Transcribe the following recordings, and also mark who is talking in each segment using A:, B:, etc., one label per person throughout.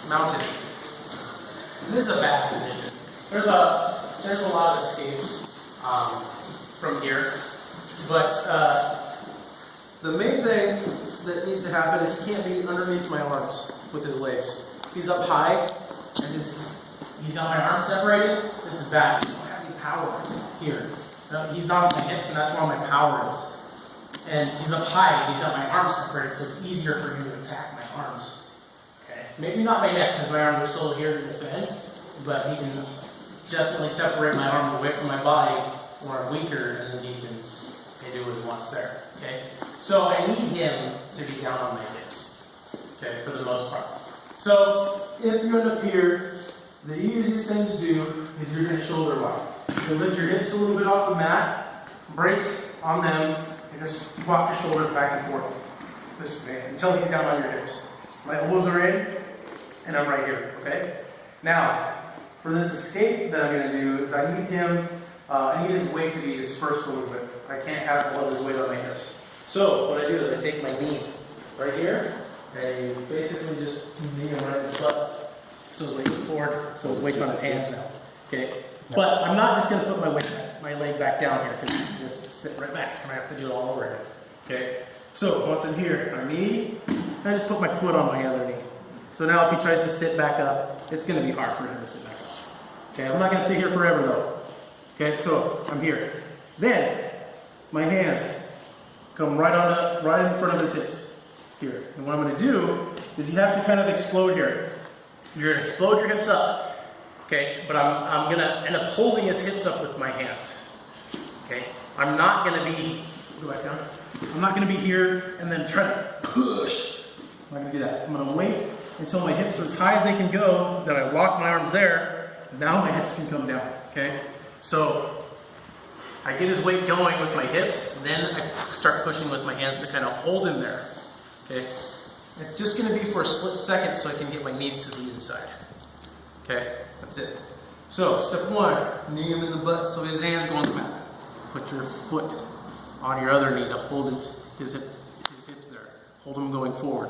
A: mounted. This is a bad position. There's a lot of escapes from here, but the main thing that needs to happen is he can't be underneath my arms with his legs. If he's up high and he's got my arms separated, this is bad. I don't have any power here. He's not on my hips, and that's where all my power is. And he's up high, and he's got my arms separated, so it's easier for him to attack my arms. Okay? Maybe not my neck, because my arms are still here to defend, but he can definitely separate my arms away from my body where I'm weaker, and then he can do what he wants there. Okay? So I need him to be down on my hips. Okay, for the most part. So if you end up here, the easiest thing to do is you're going to shoulder lock. You lift your hips a little bit off the mat, brace on them, and just walk your shoulders back and forth this way until he's down on your hips. My elbows are in, and I'm right here, okay? Now, for this escape that I'm going to do is I need him, I need his weight to be dispersed a little bit. I can't have all of his weight on my hips. So, what I do is I take my knee right here, and basically just knee him right in the butt. So his weight's forward, so his weight's on his hands now. Okay? But I'm not just going to put my leg back down here, because you just sit right back, and I have to do it all over again. Okay? So, once I'm here, my knee, I just put my foot on my other knee. So now if he tries to sit back up, it's going to be hard for him to sit back up. Okay? I'm not going to sit here forever, though. Okay? So, I'm here. Then, my hands come right in front of his hips. Here. And what I'm going to do is you have to kind of explode here. You're going to explode your hips up. Okay, but I'm going to end up holding his hips up with my hands. Okay, I'm not going to be, go back down. I'm not going to be here and then try to push. I'm not going to do that. I'm going to wait until my hips are as high as they can go, then I lock my arms there, now my hips can come down. Okay, so I get his weight going with my hips, then I start pushing with my hands to kind of hold him there. Okay, it's just going to be for a split second so I can get my knees to the inside. Okay, that's it. So, step one, knee him in the butt so his hands go on the mat. Put your foot on your other knee to hold his hips there. Hold him going forward.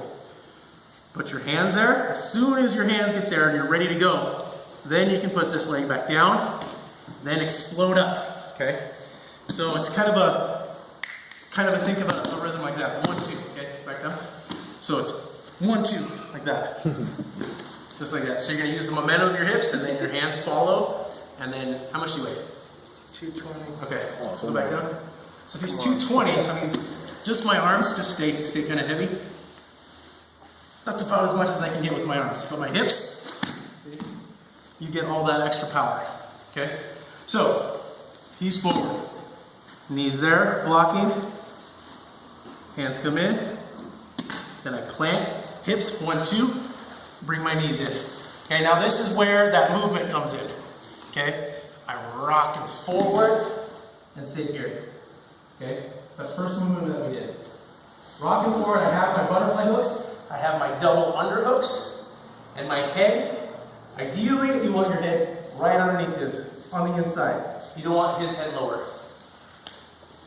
A: Put your hands there. As soon as your hands get there and you're ready to go, then you can put this leg back down, then explode up. Okay? So it's kind of a think of a rhythm like that. 1, 2. Okay, back down. So it's 1, 2, like that. Just like that. So you're going to use the momentum of your hips, and then your hands follow. And then, how much do you weigh?
B: 220.
A: Okay, so go back down. So if he's 220, I mean, just my arms just stay kind of heavy. That's about as much as I can get with my arms. But my hips, see, you get all that extra power. Okay? So, he's forward. Knees there, blocking. Hands come in. Then I plant. Hips, 1, 2. Bring my knees in. Okay, now this is where that movement comes in. Okay? I rock him forward and sit here. Okay? That first movement that we did. Rocking forward, I have my butterfly hooks, I have my double underhooks, and my head, ideally you want your head right underneath his, on the inside. You don't want his head lower.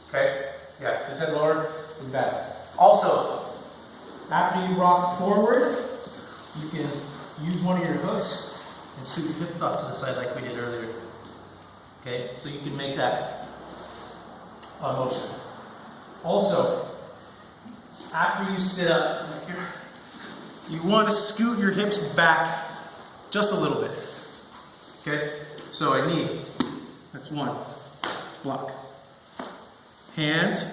A: Okay? Yeah, his head lower is bad. Also, after you rock forward, you can use one of your hooks and scoop your hips off to the side like we did earlier. Okay, so you can make that motion. Also, after you sit up, you want to scoot your hips back just a little bit. Okay, so I need, that's 1, block. Hands,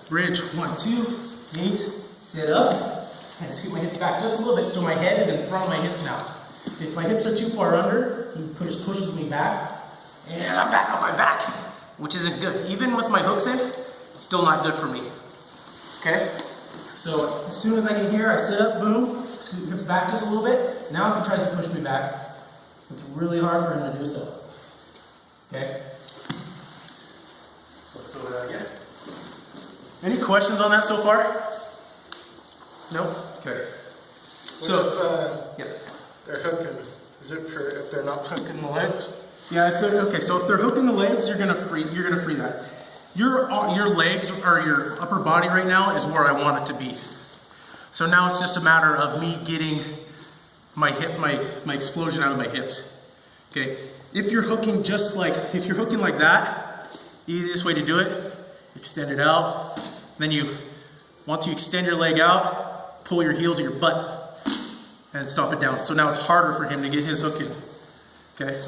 A: bridge, 1, 2, knees, sit up. And scoot my hips back just a little bit so my head is in front of my hips now. If my hips are too far under, he pushes me back, and I'm back on my back, which isn't good. Even with my hooks in, still not good for me. Okay? So as soon as I get here, I sit up, boom, scoot hips back just a little bit. Now if he tries to push me back, it's really hard for him to do so. Okay? So let's go over that again. Any questions on that so far? No? Okay.
B: So
A: yeah.
B: They're hooking. Is it for if they're not hooking the legs?
A: Yeah, okay, so if they're hooking the legs, you're gonna free that. Your legs or your upper body right now is where I want it to be. So now it's just a matter of me getting my explosion out of my hips. Okay, if you're hooking like that, easiest way to do it, extend it out. Then once you extend your leg out, pull your heel to your butt and stop it down. So now it's harder for him to get his hook in. Okay,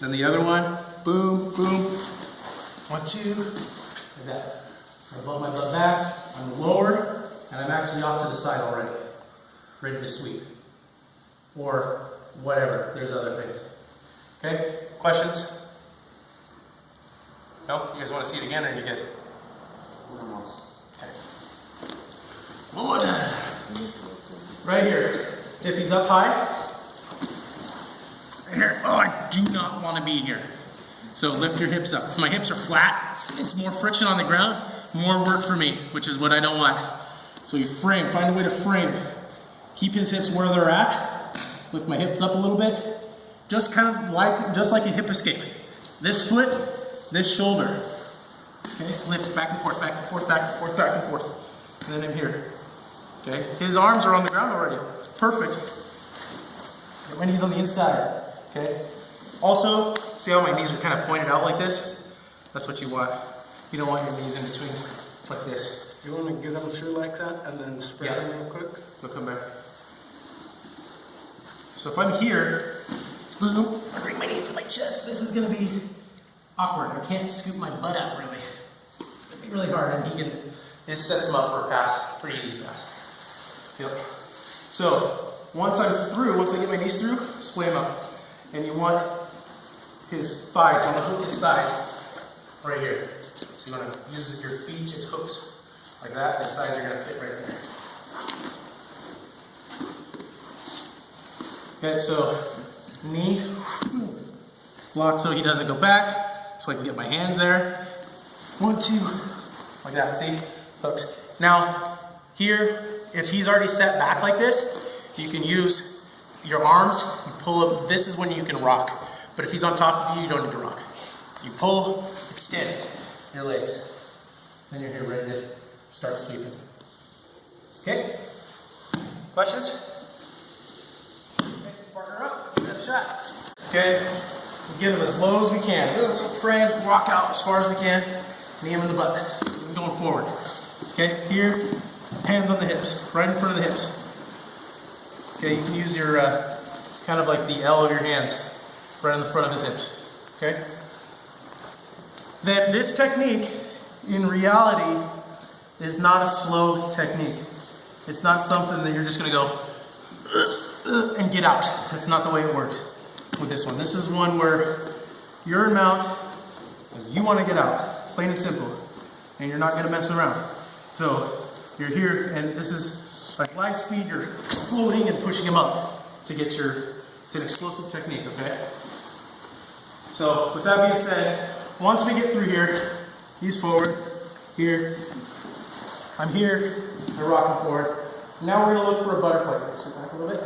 A: then the other one, boom, boom, 1, 2, like that. I lower my butt back, I'm lower, and I'm actually off to the side already, ready to sweep. Or whatever, there's other things. Okay, questions? No? You guys want to see it again, or are you good? Okay. One more time. Right here. If he's up high, right here. Oh, I do not want to be here. So lift your hips up. My hips are flat. It's more friction on the ground, more work for me, which is what I don't want. So you frame, find a way to frame. Keep his hips where they're at. Lift my hips up a little bit. Just like a hip escape. This foot, this shoulder. Okay, lift back and forth, back and forth, back and forth, back and forth. And then in here. Okay, his arms are on the ground already. It's perfect. Get my knees on the inside. Okay. Also, see how my knees are kind of pointed out like this? That's what you want. You don't want your knees in between like this.
B: You want to get them through like that and then spread them real quick?
A: So come back. So if I'm here, boom, I bring my knees to my chest. This is going to be awkward. I can't scoop my butt out really. It's going to be really hard, and this sets him up for a pass, pretty easy pass. Yep. So once I'm through, once I get my knees through, splay him up. And you want his thighs, you want to hook his thighs right here. So you want to use your feet as hooks, like that. His thighs are going to fit right there. Okay, so knee, lock so he doesn't go back, so I can get my hands there. 1, 2, like that, see? Hooks. Now, here, if he's already set back like this, you can use your arms, you pull up, this is when you can rock. But if he's on top of you, you don't need to rock. So you pull, extend your legs. Then you're here ready to start sweeping. Okay? Questions? Partner up, give it a shot. Okay, we'll get him as low as we can. Frame, rock out as far as we can. Knee him in the butt. Keep going forward. Okay, here, hands on the hips, right in front of the hips. Okay, you can use your, kind of like the L of your hands, right in the front of his hips. Okay? Then this technique, in reality, is not a slow technique. It's not something that you're just going to go and get out. That's not the way it works with this one. This is one where you're in mount, and you want to get out, plain and simple, and you're not going to mess around. So you're here, and this is like light speed. You're floating and pushing him up to get your. It's an explosive technique. Okay. So with that being said, once we get through here, he's forward. Here, I'm here. I rock him forward. Now we're going to look for a butterfly flip. Sit back a little bit.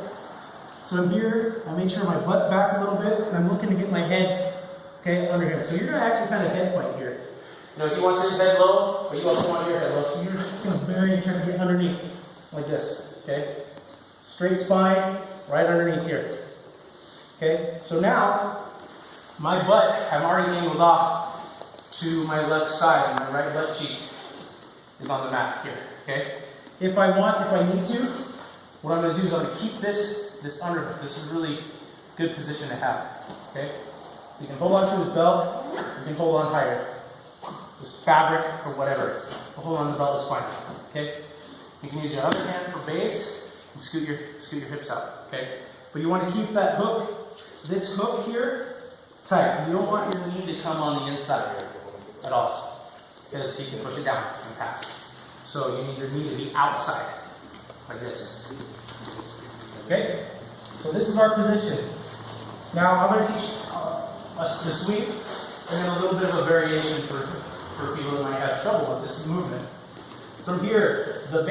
A: So I'm here, I make sure my butt's back a little bit, and I'm looking to get my head, okay, under here. So you're going to actually kind of head fight here. You know, if he wants his head low, or you also want your head low, so you're going to bury and try to get underneath, like this, okay? Straight spine, right underneath here. Okay, so now, my butt, I'm already angled off to my left side, and my right butt cheek is on the mat here, okay? If I need to, what I'm going to do is I'm going to keep this underhook. This is a really good position to have. Okay? So you can hold on to his belt, you can hold on higher. Just fabric or whatever. Hold on to the belt is fine. Okay? You can use your other hand for base and scoot your hips out. Okay? But you want to keep that hook, this hook here, tight. You don't want your knee to come on the inside here at all. Because he can push it down and pass. So you need your knee to be outside, like this. Okay? So this is our position. Now I'm going to teach us to sweep, and then a little bit of a variation for people that might have trouble with this movement. From here, the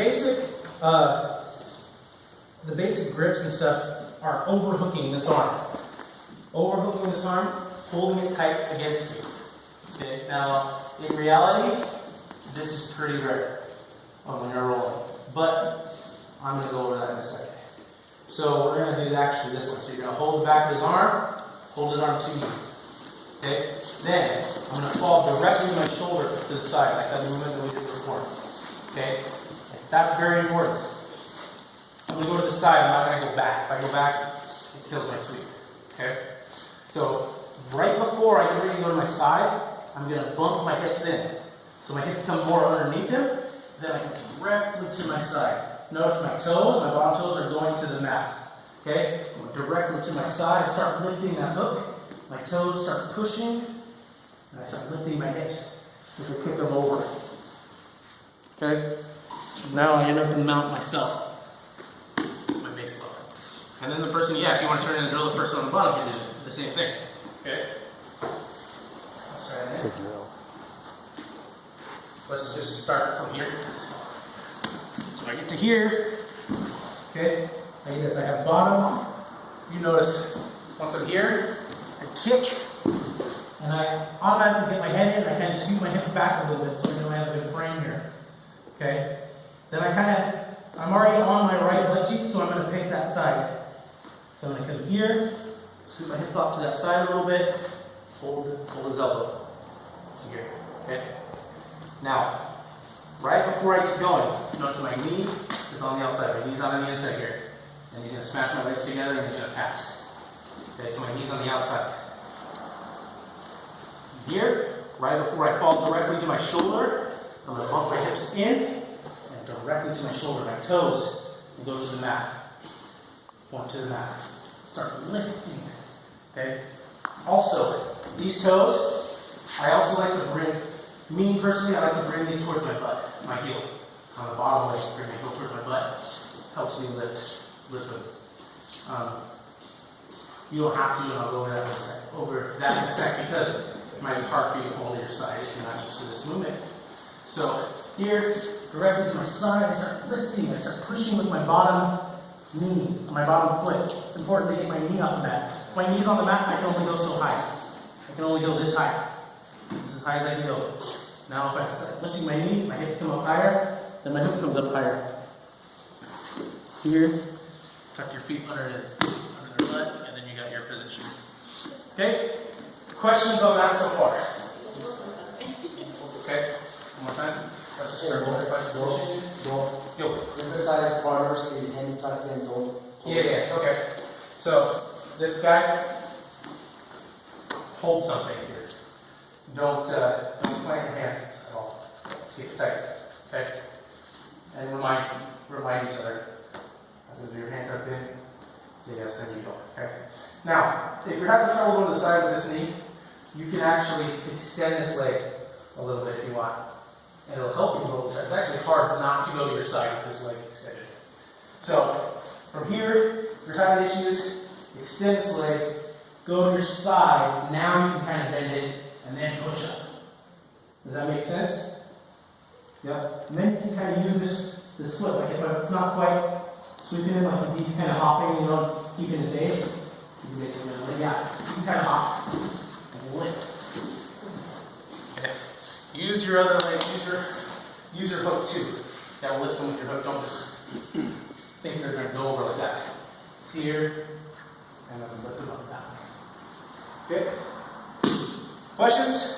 A: basic grips and stuff are overhooking this arm. Overhooking this arm, holding it tight against you. Okay? Now, in reality, this is pretty rare when you're rolling. But I'm going to go over that in a second. So we're gonna do actually this one. So you're gonna hold the back of his arm, hold his arm to you. Okay? Then I'm gonna fall directly with my shoulder to the side, like that movement that we did before. Okay? That's very important. I'm gonna go to the side, I'm not gonna go back. If I go back, it kills my sweep. Okay? So right before I get ready to go to my side, I'm gonna bump my hips in. So my hips come more underneath him, then I come directly to my side. Notice my toes, my bottom toes are going to the mat. Okay? I'm directly to my side, I start lifting that hook. My toes start pushing, and I start lifting my hips as I kick them over. Okay? Now I end up in mount myself. My base level. And then the person, if you want to turn in and drill the person on the bottom, you do the same thing. Okay? Let's try it in.
C: Good drill.
A: Let's just start from here. So I get to here. Okay? I get this. I have bottom. You notice once I'm here, I kick, and I automatically get my head in, and I kind of scoot my hips back a little bit so I know I have a good frame here. Okay? Then I'm already on my right butt cheek, so I'm going to pick that side. So I'm going to come here, scoot my hips off to that side a little bit, hold his elbow to here. Okay? Now, right before I get going, notice my knee is on the outside. My knee's not on the inside here. And you're going to smash my legs together and you're going to pass. Okay, so my knee's on the outside. Here, right before I fall directly to my shoulder, I'm going to bump my hips in and directly to my shoulder. My toes will go to the mat. Point to the mat. Start lifting. Okay? Also, these toes, I also like to bring, personally, I like to bring these towards my butt, my heel. On the bottom leg, bring my heel towards my butt. Helps me lift them. You don't have to, and I'll go over that in a sec, because it might be hard for you to hold to your side if you're not used to this movement. So here, directly to my side, I start lifting, I start pushing with my bottom knee, my bottom foot. It's important to get my knee off the mat. If my knee's on the mat, I can only go so high. I can only go this high. This is as high as I can go. Now if I start lifting my knee, my hips come up higher, then my hip comes up higher. Here, tuck your feet under the butt, and then you got your position. Okay? Questions on that so far? Okay? One more time. Let's just start with position. Yo.
D: Emphasize corners, keep hand tucked in, don't.
A: Yeah, okay. So, this guy, hold something here. Don't plant your hand at all. Keep it tight. Okay? And remind each other. As if your hand tucked in, say yes, then you go. Okay? Now, if you're having trouble going to the side with this knee, you can actually extend this leg a little bit if you want. And it'll help you roll. It's actually hard not to go to your side with this leg extended. So, from here, if you're having issues, extend this leg, go to your side, now you can kind of bend it, and then push up. Does that make sense? Yep. And then you can kind of use this foot, like if it's not quite sweeping in, like if he's kind of hopping, keeping the base, you can basically, you can kind of hop and lift. Okay. Use your other leg, use your hook too. You gotta lift them with your hook, don't just think they're gonna go over like that. It's here, and then lift them up and down. Okay? Questions?